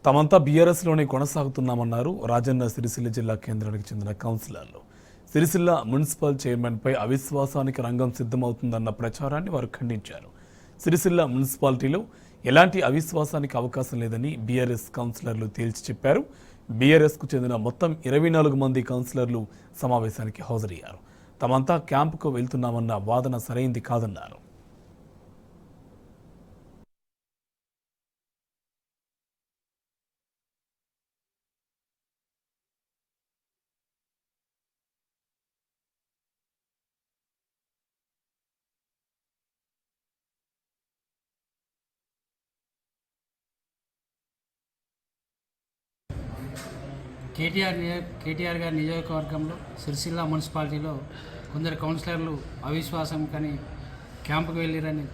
తమంతా బీఆర్ఎస్లోనే కొనసాగుతున్నామన్నారు రాజన్న సిరిసిల్ల జిల్లా కేంద్రానికి చెందిన కౌన్సిలర్లు. సిరిసిల్ల మున్సిపల్ చైర్మన్పై అవిశ్వాసానికి రంగం సిద్ధమవుతుందన్న ప్రచారాన్ని వారు ఖండించారు. సిరిసిల్ల మున్సిపాలిటీలో ఎలాంటి అవిశ్వాసానికి అవకాశం లేదని బీఆర్ఎస్ కౌన్సిలర్లు తేల్చి చెప్పారు. బీఆర్ఎస్కు చెందిన మొత్తం 24 మంది కౌన్సిలర్లు సమావేశానికి హాజరయ్యారు. తమంతా క్యాంపుకు వెళ్తున్నామన్న వాదన సరైంది కాదన్నారు. కేటీఆర్ గారి నియోజకవర్గంలో సిరిసిల్ల మున్సిపాలిటీలో కొందరు కౌన్సిలర్లు అవిశ్వాసం కానీ క్యాంపుకు వెళ్ళిరని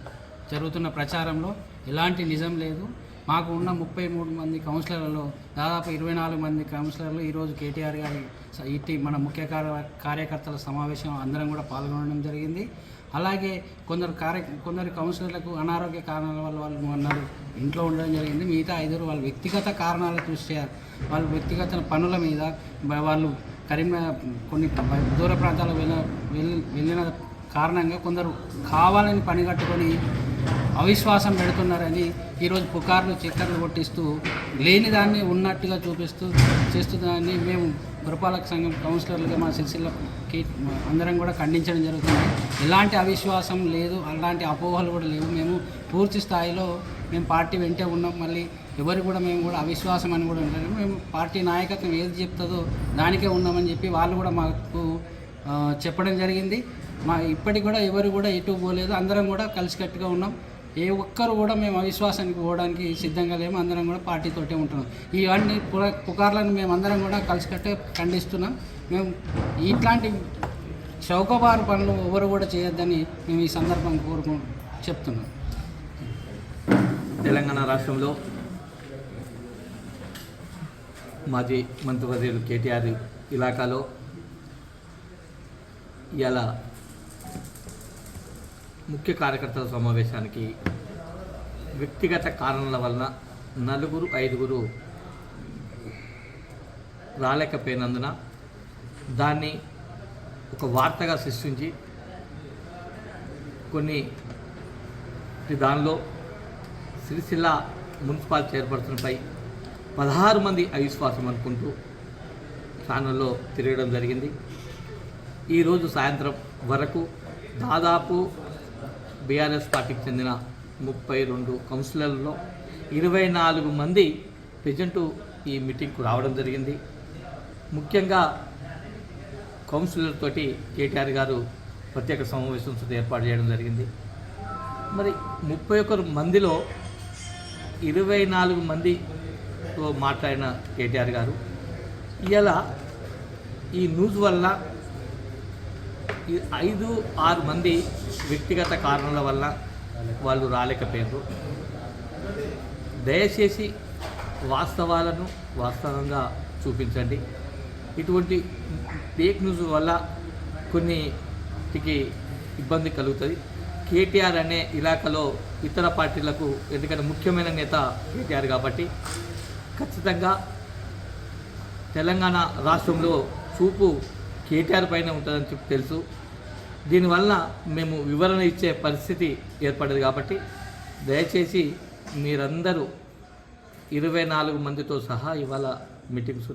జరుగుతున్న ప్రచారంలో ఎలాంటి నిజం లేదు. మాకు ఉన్న 33 మంది కౌన్సిలర్లలో దాదాపు 24 మంది కౌన్సిలర్లు ఈరోజు కేటీఆర్ గారి మన ముఖ్య కార్యకర్తల సమావేశం అందరం కూడా పాల్గొనడం జరిగింది. అలాగే కొందరు కౌన్సిలర్లకు అనారోగ్య కారణాల వల్ల వాళ్ళు అన్నారు ఇంట్లో ఉండడం జరిగింది. మిగతా 5 వాళ్ళ వ్యక్తిగత కారణాల దృష్ట్యా వాళ్ళ వ్యక్తిగత పనుల మీద వాళ్ళు కొన్ని దూర ప్రాంతాలకు వెళ్ళిన కారణంగా కొందరు కావాలని పనిగట్టుకొని అవిశ్వాసం పెడుతున్నారని ఈరోజు పుకార్లు చక్కర్లు కొట్టిస్తూ లేని దాన్ని ఉన్నట్టుగా చేస్తుందని మేము పురపాలక సంఘం కౌన్సిలర్లుగా మా సిరిసిల్లకి అందరం కూడా ఖండించడం జరుగుతుంది. ఎలాంటి అవిశ్వాసం లేదు, అలాంటి అపోహలు కూడా లేవు. మేము పూర్తి స్థాయిలో మేము పార్టీ వెంటే ఉన్నాం. మళ్ళీ ఎవరు కూడా మేము కూడా అవిశ్వాసం అని కూడా ఉంటాము. మేము పార్టీ నాయకత్వం ఏది చెప్తుందో దానికే ఉన్నామని చెప్పి వాళ్ళు కూడా మాకు చెప్పడం జరిగింది. ఇప్పటికి కూడా ఎవరు కూడా ఎటు పోలేదు. అందరం కూడా కలిసికట్టుగా ఉన్నాం. ఏ ఒక్కరు కూడా మేము అవిశ్వాసానికి పోవడానికి సిద్ధంగా లేము. అందరం కూడా పార్టీతోటే ఉంటున్నాం. ఇవన్నీ పుకార్లను మేము అందరం కూడా కలిసికట్టే ఖండిస్తున్నాం. మేము ఇట్లాంటి చౌకబారు పనులు ఎవరు కూడా చేయొద్దని మేము ఈ సందర్భంగా చెప్తున్నాం. తెలంగాణ రాష్ట్రంలో మాజీ మంత్రివర్యులు కేటీఆర్ ఇలాకాలో ఇలా ముఖ్య కార్యకర్తల సమావేశానికి వ్యక్తిగత కారణాల వలన 4-5 రాలేకపోయినందున దాన్ని ఒక వార్తగా సృష్టించి దానిలో సిరిసిల్ల మున్సిపల్ చైర్పర్సన్పై 16 మంది అవిశ్వాసం అనుకుంటూ ఛానల్లో తిరగడం జరిగింది. ఈరోజు సాయంత్రం వరకు దాదాపు బీఆర్ఎస్ పార్టీకి చెందిన 32 కౌన్సిలర్లలో 24 మంది ప్రజెంటు ఈ మీటింగ్కు రావడం జరిగింది. ముఖ్యంగా కౌన్సిలర్ తోటి కేటీఆర్ గారు ప్రత్యేక సమావేశం ఏర్పాటు చేయడం జరిగింది. మరి 31 మందిలో 24 మందితో మాట్లాడిన కేటీఆర్ గారు ఇలా ఈ న్యూస్ వల్ల 5-6 మంది వ్యక్తిగత కారణాల వల్ల వాళ్ళు రాలేకపోయారు. దయచేసి వాస్తవాలను వాస్తవంగా చూపించండి. ఇటువంటి ఫేక్ న్యూస్ వల్ల కొన్నిటికి ఇబ్బంది కలుగుతుంది. కేటీఆర్ అనే ఇలాకాలో ఇతర పార్టీలకు ఎందుకంటే ముఖ్యమైన నేత కేటీఆర్ కాబట్టి ఖచ్చితంగా తెలంగాణ రాష్ట్రంలో చూపు కేటీఆర్ పైన ఉంటుందని చెప్పి తెలుసు. దీనివల్ల మేము వివరణ ఇచ్చే పరిస్థితి ఏర్పడదు కాబట్టి దయచేసి మీరందరూ 24 మందితో సహా ఇవాళ మీటింగ్స్